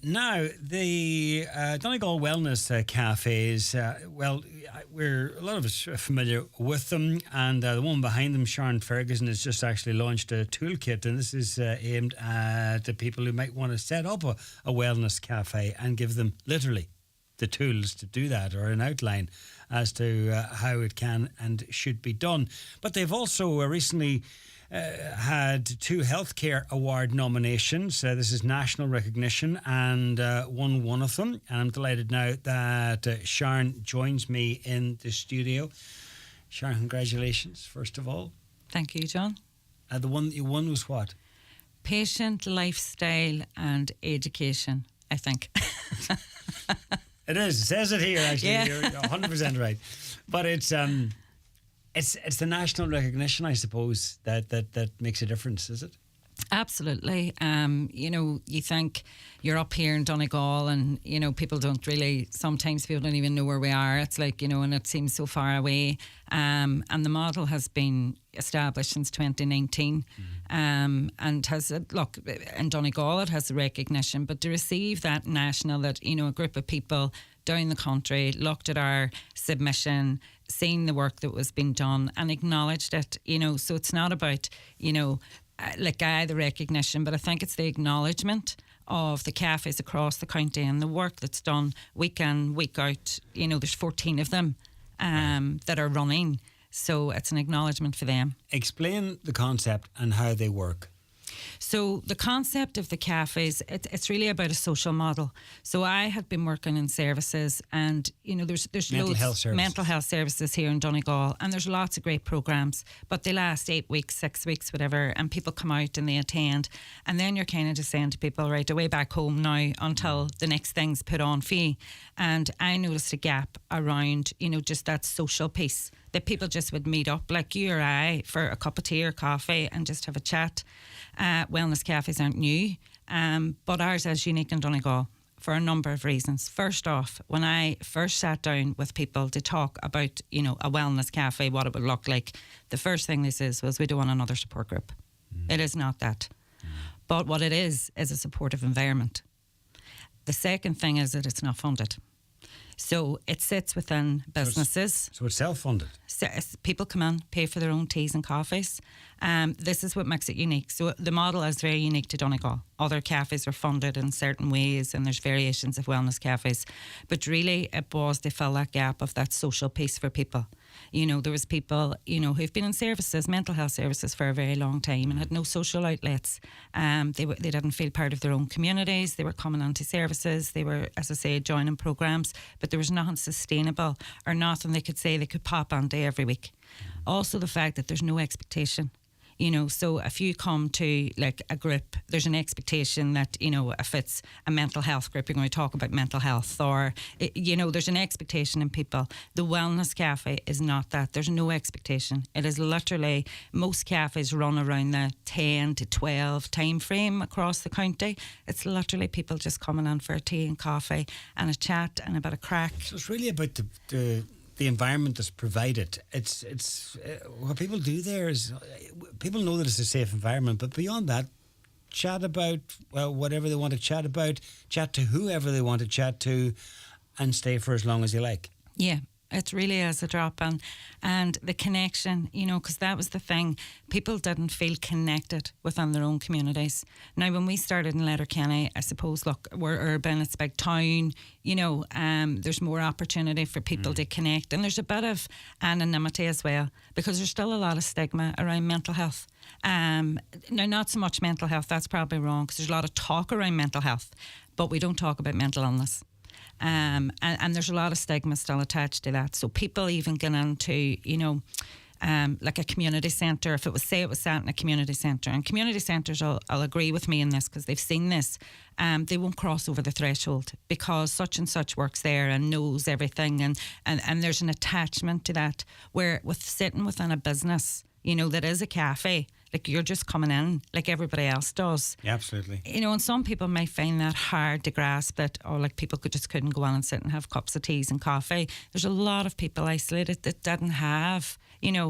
Now, the Donegal Wellness Cafes, we're a lot of us are familiar with them, and the one behind them, Sharon Ferguson, has just actually launched a toolkit, and this is aimed at the people who might want to set up a wellness cafe and give them literally the tools to do that, or an outline as to how it can and should be done. But they've also recently had 2 healthcare award nominations. This is national recognition, and won one of them. And I'm delighted now that Sharon joins me in the studio. Sharon, congratulations, first of all. Thank you, John. The one that you won was what? Patient, lifestyle and education, I think. It is. It says it here, actually. Yeah. You're 100% right. But it's the national recognition, I suppose, that makes a difference, is it? Absolutely. You think you're up here in Donegal and, people don't really, sometimes people don't even know where we are. It's like, and it seems so far away. And the model has been established since 2019 and has, in Donegal it has the recognition, but to receive that national, that, a group of people down the country looked at our submission, seen the work that was being done and acknowledged it, so it's not about, the recognition, but I think it's the acknowledgement of the cafes across the county and the work that's done week in, week out. There's 14 of them that are running, so it's an acknowledgement for them. Explain the concept and how they work. So the concept of the cafes, it's really about a social model. So I had been working in services, and there's mental health services here in Donegal, and there's lots of great programs, but they last 8 weeks, 6 weeks, whatever, and people come out and they attend, and then you're kind of just saying to people, right, away back home now until the next thing's put on for you. And I noticed a gap around, just that social piece, that people just would meet up like you or I for a cup of tea or coffee and just have a chat. Wellness cafes aren't new, but ours is unique in Donegal for a number of reasons. First off, when I first sat down with people to talk about, a wellness cafe, what it would look like, the first thing they said was, we don't want another support group. It is not that. But what it is a supportive environment. The second thing is that it's not funded. So it sits within businesses. So it's self-funded. So people come in, pay for their own teas and coffees. This is what makes it unique. So the model is very unique to Donegal. Other cafes are funded in certain ways, and there's variations of wellness cafes. But really, it was to fill that gap of that social piece for people. There was people, who've been in services, mental health services for a very long time and had no social outlets. They didn't feel part of their own communities. They were coming onto services. They were, as I say, joining programs, but there was nothing sustainable or nothing they could say they could pop onto every week. Also, the fact that there's no expectation. So if you come to like a group, there's an expectation that, if it's a mental health group, you're going to talk about mental health, or, there's an expectation in people. The wellness cafe is not that. There's no expectation. It is literally, most cafes run around the 10 to 12 time frame across the county. It's literally people just coming in for a tea and coffee and a chat and a bit of crack. So it's really about the environment that's provided. It's what people do there is, people know that it's a safe environment, but beyond that, chat about whatever they want to chat about, chat to whoever they want to chat to, and stay for as long as you like. Yeah. It really is a drop-in. And the connection, because that was the thing. People didn't feel connected within their own communities. Now, when we started in Letterkenny, I suppose, look, we're urban, it's a big town, there's more opportunity for people to connect. And there's a bit of anonymity as well, because there's still a lot of stigma around mental health. Now, not so much mental health, that's probably wrong, because there's a lot of talk around mental health, but we don't talk about mental illness. And there's a lot of stigma still attached to that. So people even get into, like a community centre, if it was sat in a community centre, and community centres will agree with me in this because they've seen this, they won't cross over the threshold because such and such works there and knows everything, and there's an attachment to that, where with sitting within a business, that is a cafe, like you're just coming in like everybody else does. Yeah, absolutely. And some people might find that hard to grasp, that, like people couldn't go on and sit and have cups of teas and coffee. There's a lot of people isolated that didn't have,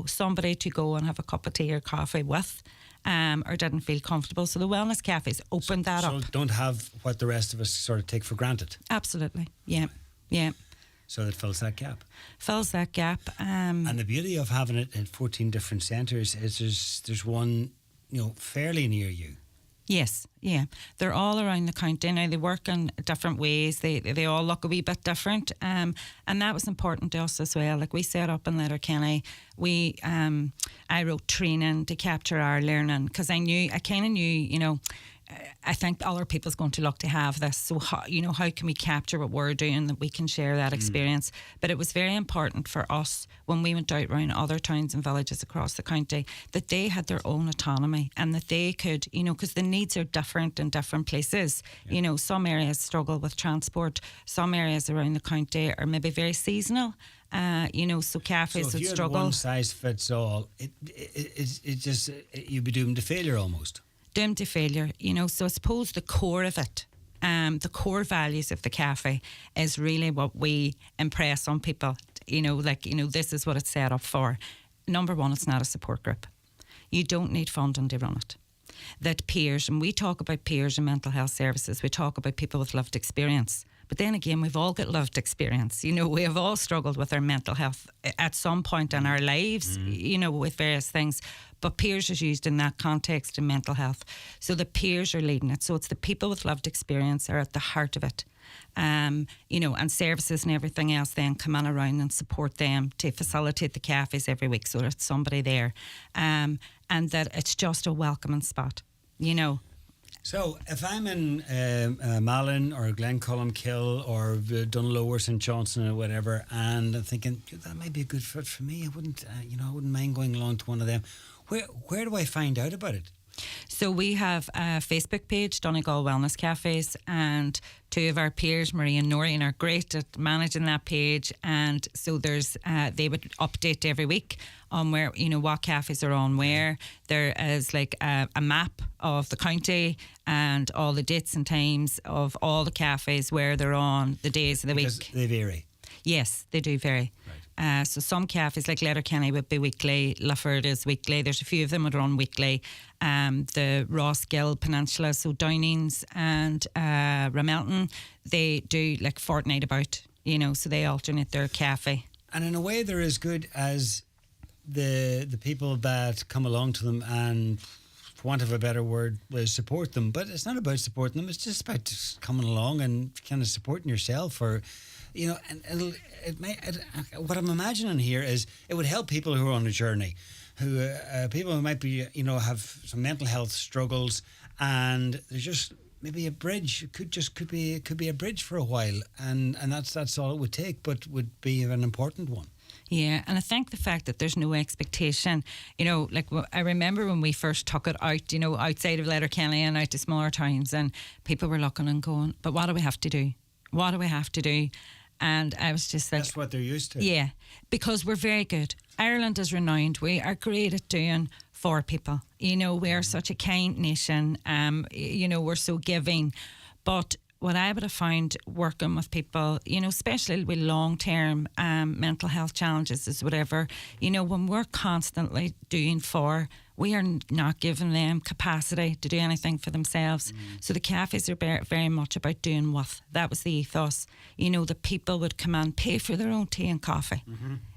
somebody to go and have a cup of tea or coffee with. or didn't feel comfortable. So the wellness cafes opened that up. So don't have what the rest of us sort of take for granted. Absolutely. Yeah. Yeah. So that fills that gap. Fills that gap. And the beauty of having it in 14 different centres is there's one, fairly near you. Yes, yeah. They're all around the county now. They work in different ways. They all look a wee bit different. And that was important to us as well. Like we set up in Letterkenny, I wrote training to capture our learning because I kind of knew, I think other people's going to look to have this. So, how can we capture what we're doing that we can share that experience? But it was very important for us when we went out around other towns and villages across the county that they had their own autonomy and that they could, because the needs are different in different places. Yeah. Some areas struggle with transport. Some areas around the county are maybe very seasonal. So cafes would struggle. One size fits all, you'd be doomed to failure almost. Doomed to failure, so I suppose the core of it, the core values of the cafe is really what we impress on people, this is what it's set up for. Number one, it's not a support group. You don't need funding to run it. That peers, and we talk about peers in mental health services, we talk about people with lived experience. But then again, we've all got lived experience. We have all struggled with our mental health at some point in our lives, with various things. But peers is used in that context in mental health. So the peers are leading it. So it's the people with lived experience are at the heart of it. And services and everything else then come in around and support them to facilitate the cafes every week so there's somebody there. And that it's just a welcoming spot, So if I'm in Malin or Glencullen or Dunlow or St Johnson or whatever, and I'm thinking that might be a good fit for me, I wouldn't mind going along to one of them. Where do I find out about it? So we have a Facebook page, Donegal Wellness Cafes, and two of our peers, Marie and Noreen, are great at managing that page. And so there's they would update every week on where, what cafes are on where. There is like a map of the county and all the dates and times of all the cafes where they're on the days of the week. They vary. Yes, they do vary. Right. So some cafes like Letterkenny would be weekly, Lifford is weekly. There's a few of them that are on weekly. The Rossgill Peninsula, so Downings and Ramelton, they do like fortnight about, so they alternate their cafe. And in a way they're as good as the people that come along to them and, for want of a better word, support them. But it's not about supporting them, it's just about just coming along and kind of supporting yourself or... and what I'm imagining here is it would help people who are on a journey, people who might be, have some mental health struggles, and there's just maybe a bridge. It could be a bridge for a while, and that's all it would take, but would be an important one. Yeah, and I think the fact that there's no expectation, I remember when we first took it out, outside of Letterkenny and out to smaller towns, and people were looking and going, but what do we have to do? What do we have to do? And I was just like... That's what they're used to. Yeah, because we're very good. Ireland is renowned. We are great at doing for people. We're such a kind nation. We're so giving. But what I would have found working with people, especially with long-term mental health challenges is whatever, when we're constantly doing for, we are not giving them capacity to do anything for themselves. So the cafes are very much about doing with. That was the ethos. The people would come and pay for their own tea and coffee.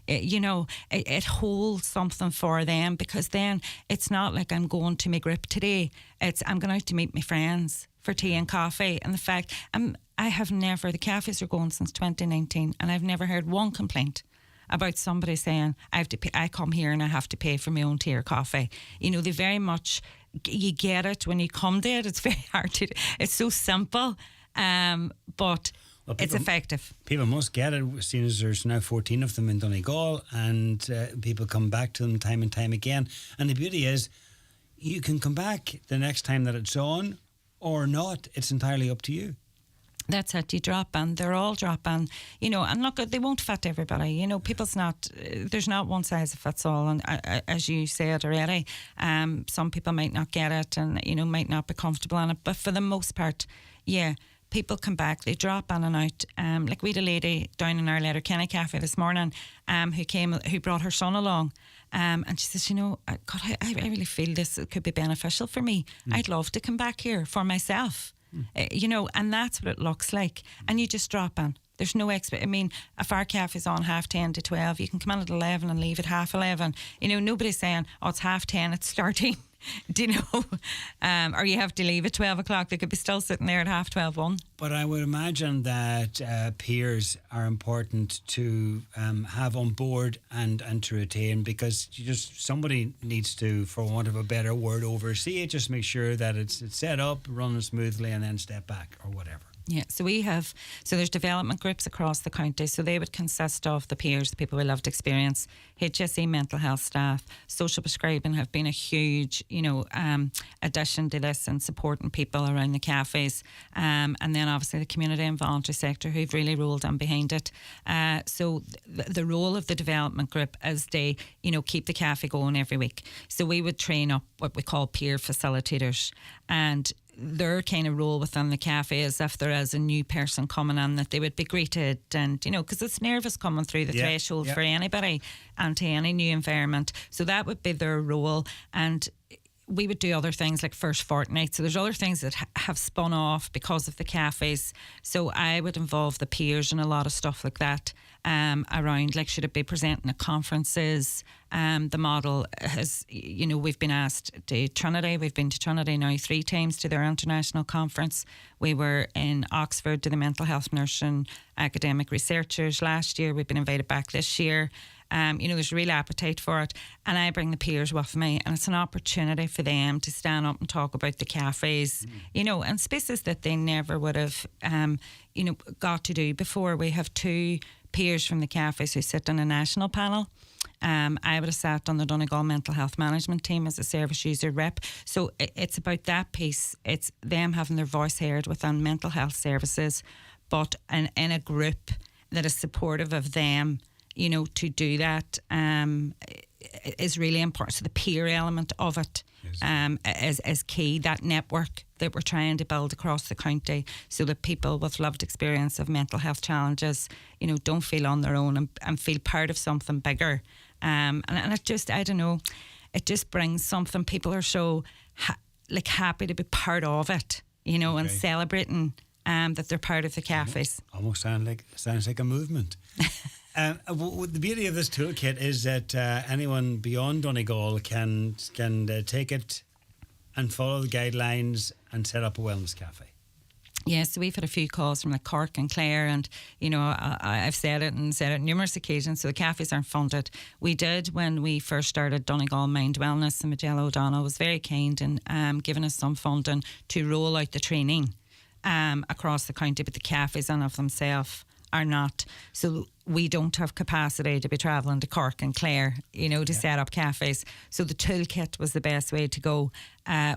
It holds something for them, because then it's not like I'm going to my group today. It's I'm going out to meet my friends for tea and coffee. And the fact, the cafes are going since 2019, and I've never heard one complaint about somebody saying I have to pay, I come here and I have to pay for my own tea or coffee. They very much, you get it when you come to it. It's very hard to, it's so simple, but it's effective. People must get it, seeing as there's now 14 of them in Donegal, and people come back to them time and time again. And the beauty is, you can come back the next time that it's on or not. It's entirely up to you. That's it. You drop in. They're all drop in. And look, they won't fit everybody. People's not. There's not one size fits all. And as you said already, some people might not get it, and might not be comfortable in it. But for the most part, yeah, people come back, they drop in and out. Like we had a lady down in our Letterkenny Cafe this morning who brought her son along. And she says, God, I really feel this could be beneficial for me. I'd love to come back here for myself. And that's what it looks like. And you just drop in. There's no if our cafe's on 10:30 to 12, you can come in at 11 and leave at 11:30. Nobody's saying, oh, it's 10:30, it's starting. Do you know? Or you have to leave at 12 o'clock. They could be still sitting there at 12:30, 1. But I would imagine that peers are important to have on board and to retain, because somebody needs to, for want of a better word, oversee it. Just make sure that it's set up, running smoothly, and then step back or whatever. Yeah, so there's development groups across the county. So they would consist of the peers, the people with lived experience, HSE mental health staff, social prescribing have been a huge, addition to this and supporting people around the cafes. And then obviously the community and voluntary sector who've really rolled in behind it. So the role of the development group is they, keep the cafe going every week. So we would train up what we call peer facilitators, and their kind of role within the cafe is if there is a new person coming in, that they would be greeted, and because it's nervous coming through the threshold for anybody and to any new environment. So that would be their role. And we would do other things like first fortnight. So there's other things that have spun off because of the cafes. So I would involve the peers in a lot of stuff like that, around, like, should it be presenting at conferences? The model has, we've been asked to Trinity. We've been to Trinity now 3 times to their international conference. We were in Oxford to the mental health nursing academic researchers last year. We've been invited back this year. There's a real appetite for it, and I bring the peers with me, and it's an opportunity for them to stand up and talk about the cafes, and spaces that they never would have, got to do before. We have 2 peers from the cafes who sit on a national panel. I would have sat on the Donegal Mental Health Management team as a service user rep. So it's about that piece. It's them having their voice heard within mental health services, but in a group that is supportive of them, to do that is really important. So the peer element of it is key. That network that we're trying to build across the county, so that people with lived experience of mental health challenges, don't feel on their own and feel part of something bigger. And it just, I don't know, it just brings something. People are so happy to be part of it, and celebrating that they're part of the cafes. Almost sounds like a movement. The beauty of this toolkit is that anyone beyond Donegal can take it and follow the guidelines and set up a wellness cafe. Yeah, so we've had a few calls from Cork and Clare, and I've said it numerous occasions. So the cafes aren't funded. We did, when we first started Donegal Mind Wellness, and Majella O'Donnell was very kind in giving us some funding to roll out the training across the county, but the cafes in of themselves are not. So we don't have capacity to be travelling to Cork and Clare, to set up cafes. So the toolkit was the best way to go.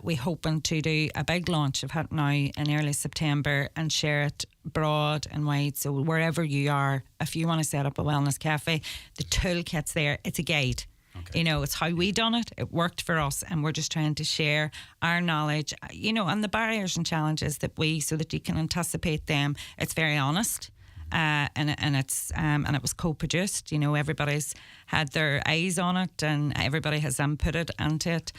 We're hoping to do a big launch of it now in early September and share it broad and wide. So wherever you are, if you want to set up a wellness cafe, the toolkit's there. It's a guide. Okay. It's how we done it. It worked for us, and we're just trying to share our knowledge, and the barriers and challenges so that you can anticipate them. It's very honest. And it was co-produced. Everybody's had their eyes on it, and everybody has inputted into it.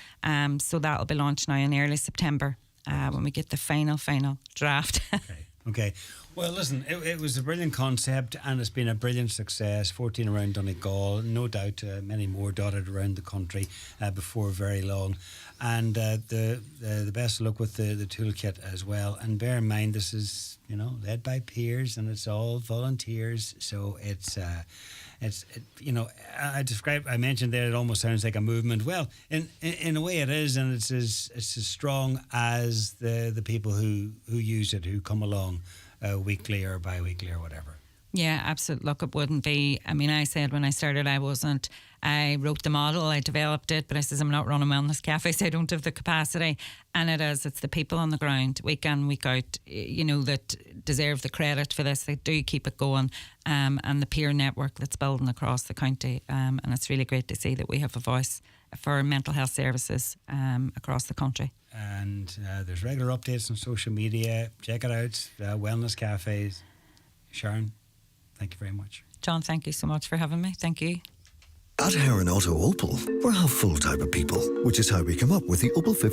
So that'll be launched now in early September when we get the final draft. Okay. Well, listen, it was a brilliant concept, and it's been a brilliant success. 14 around Donegal, no doubt many more dotted around the country before very long. And the best of luck with the toolkit as well. And bear in mind, this is led by peers, and it's all volunteers. So I mentioned there, it almost sounds like a movement. Well, in a way it is, and it's as strong as the people who use it, who come along weekly or bi-weekly or whatever. Yeah, absolutely. Look, it wouldn't be. I mean, I said when I started, I wrote the model, I developed it, but I says I'm not running wellness cafes. I don't have the capacity. And it's the people on the ground, week in, week out, that deserve the credit for this. They do keep it going. And the peer network that's building across the county. And it's really great to see that we have a voice for mental health services across the country. And there's regular updates on social media. Check it out. Wellness cafes. Sharon, thank you very much. John, thank you so much for having me. Thank you. At Heron Auto Opel, we're half full type of people, which is how we come up with the Opel 50